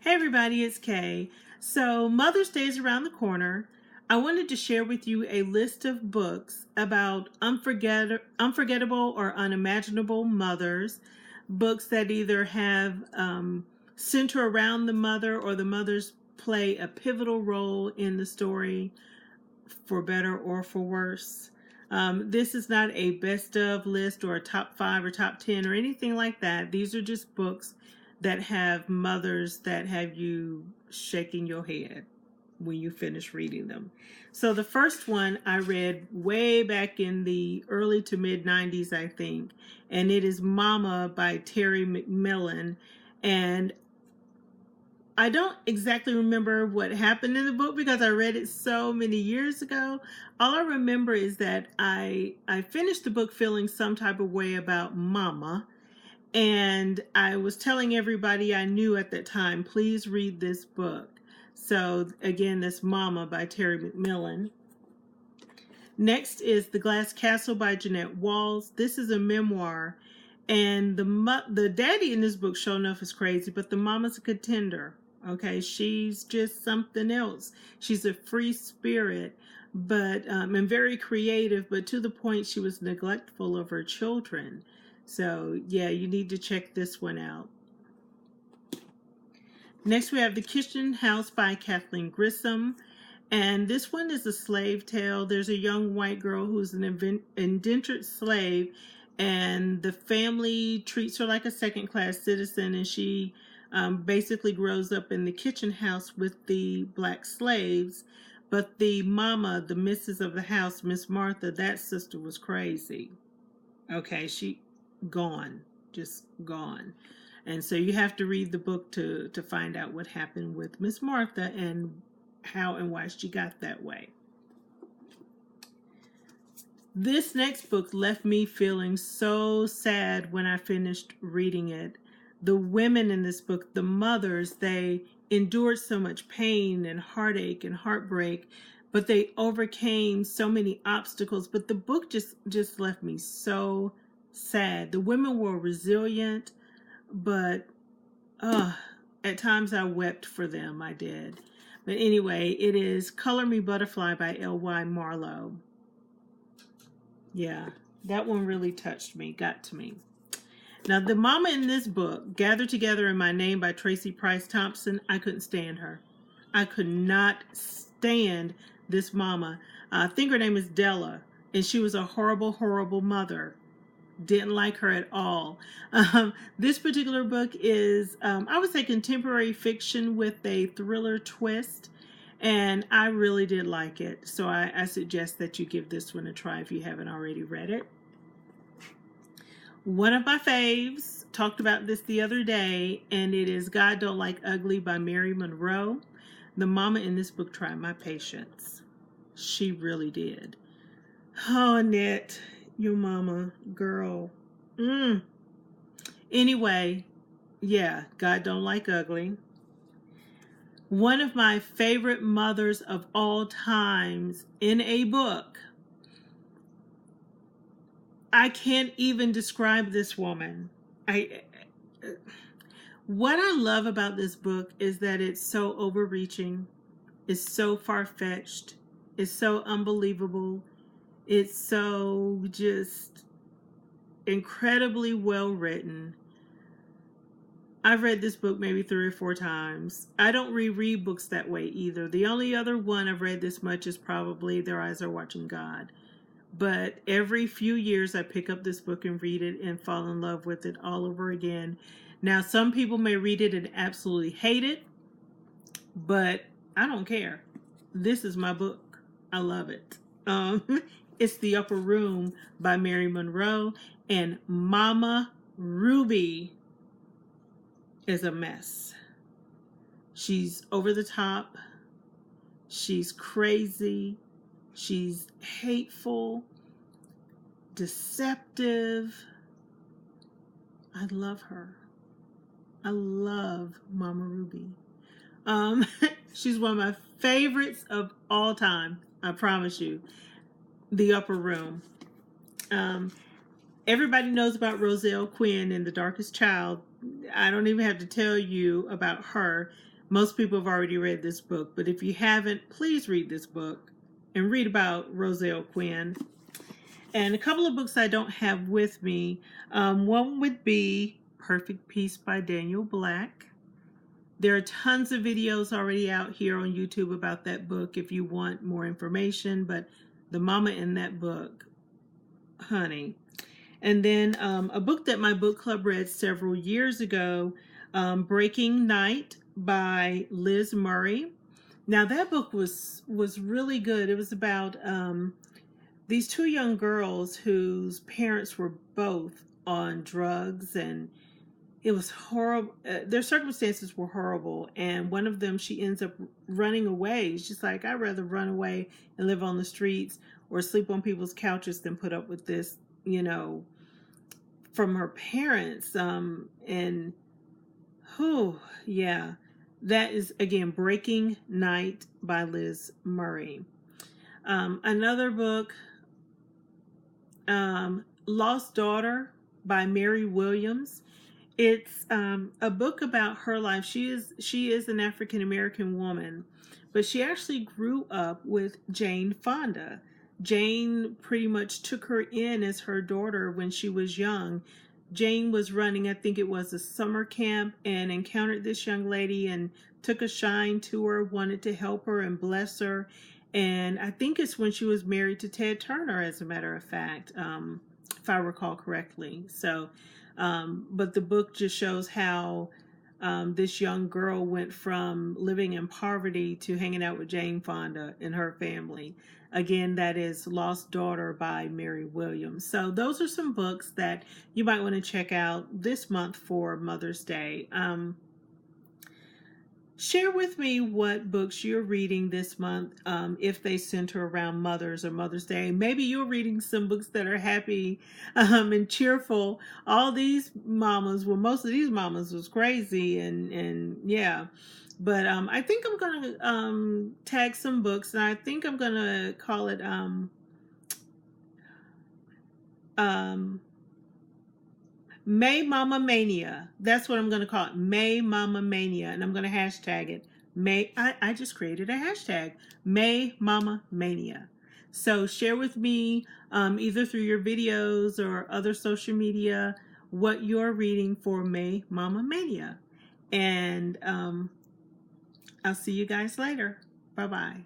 Hey everybody, it's Kay. So Mother's Day is around the corner. I wanted to share with you a list of books about unforgettable or unimaginable mothers. Books that either have center around the mother or the mothers play a pivotal role in the story for better or for worse. This is not a best of list or a top 5 or top 10 or anything like that. These are just books that have mothers that have you shaking your head when you finish reading them. So the first one I read way back in the early to mid 90s, I think, and it is Mama by Terry McMillan. And I don't exactly remember what happened in the book because I read it so many years ago. All I remember is that I finished the book feeling some type of way about Mama. And I was telling everybody I knew at that time, please read this book. So again, this Mama by Terry McMillan. Next is The Glass Castle by Jeanette Walls. This is a memoir. And the daddy in this book, sure enough, is crazy, but the mama's a contender. Okay, she's just something else. She's a free spirit, but and very creative, but to the point she was neglectful of her children. So yeah, you need to check this one out. Next, we have The Kitchen House by Kathleen Grissom. And this one is a slave tale. There's a young white girl who's an indentured slave, and the family treats her like a second-class citizen, and she basically grows up in the kitchen house with the black slaves. But the mama, the missus of the house, Miss Martha, that sister was crazy. Okay, she gone, just gone. And so you have to read the book to find out what happened with Miss Martha and how and why she got that way. This next book left me feeling so sad when I finished reading it. The women in this book, the mothers, they endured so much pain and heartache and heartbreak, but they overcame so many obstacles. But the book just left me so sad. The women were resilient, but at times I wept for them. I did. But anyway, it is Color Me Butterfly by L.Y. Marlowe. Yeah, that one really touched me, got to me. Now, the mama in this book, Gathered Together in My Name by Tracy Price Thompson, I couldn't stand her. I could not stand this mama. I think her name is Della, and she was a horrible, horrible mother. Didn't like her at all. This particular book is, I would say, contemporary fiction with a thriller twist, and I really did like it. So I suggest that you give this one a try if you haven't already read it. One of my faves, talked about this the other day, and it is God Don't Like Ugly by Mary Monroe. The mama in this book tried my patience. She really did. Oh, Annette, your mama, girl. Anyway, yeah, God Don't Like Ugly. One of my favorite mothers of all times in a book. I can't even describe this woman. What I love about this book is that it's so overreaching, it's so far-fetched, it's so unbelievable, it's so just incredibly well written. I've read this book maybe 3 or 4 times. I don't reread books that way either. The only other one I've read this much is probably Their Eyes Are Watching God. But every few years I pick up this book and read it and fall in love with it all over again. Now, some people may read it and absolutely hate it, but I don't care. This is my book. I love it. It's The Upper Room by Mary Monroe, and Mama Ruby is a mess. She's over the top. She's crazy. She's hateful, deceptive. I love her. I love Mama Ruby. She's one of my favorites of all time. I promise you. The Upper Room. Everybody knows about Rozelle Quinn in The Darkest Child. I don't even have to tell you about her. Most people have already read this book, but if you haven't, please read this book and read about Rozelle Quinn. And a couple of books I don't have with me. One would be Perfect Peace by Daniel Black. There are tons of videos already out here on YouTube about that book if you want more information, but the mama in that book, honey. And then a book that my book club read several years ago, Breaking Night by Liz Murray. Now that book was really good. It was about these two young girls whose parents were both on drugs, and it was horrible. Their circumstances were horrible, and one of them, she ends up running away. She's like, I'd rather run away and live on the streets or sleep on people's couches than put up with this, from her parents. And who, yeah, that is again Breaking Night by Liz Murray. Another book, Lost Daughter by Mary Williams. It's a book about her life. She is an African American woman, but she actually grew up with Jane Fonda. Jane pretty much took her in as her daughter when she was young. Jane was running, I think it was a summer camp, and encountered this young lady and took a shine to her, wanted to help her and bless her. And I think it's when she was married to Ted Turner, as a matter of fact, if I recall correctly. So, but the book just shows how this young girl went from living in poverty to hanging out with Jane Fonda and her family. Again, that is Lost Daughter by Mary Williams. So those are some books that you might want to check out this month for Mother's Day. Share with me what books you're reading this month, if they center around mothers or Mother's Day. Maybe you're reading some books that are happy and cheerful. All these mamas, well, most of these mamas was crazy, and yeah. But I think I'm going to tag some books, and I think I'm going to call it maymamamania. That's what I'm going to call it, maymamamania, and I'm going to hashtag it. I just created a hashtag, maymamamania. So share with me either through your videos or other social media what you're reading for maymamamania. And I'll see you guys later. Bye-bye.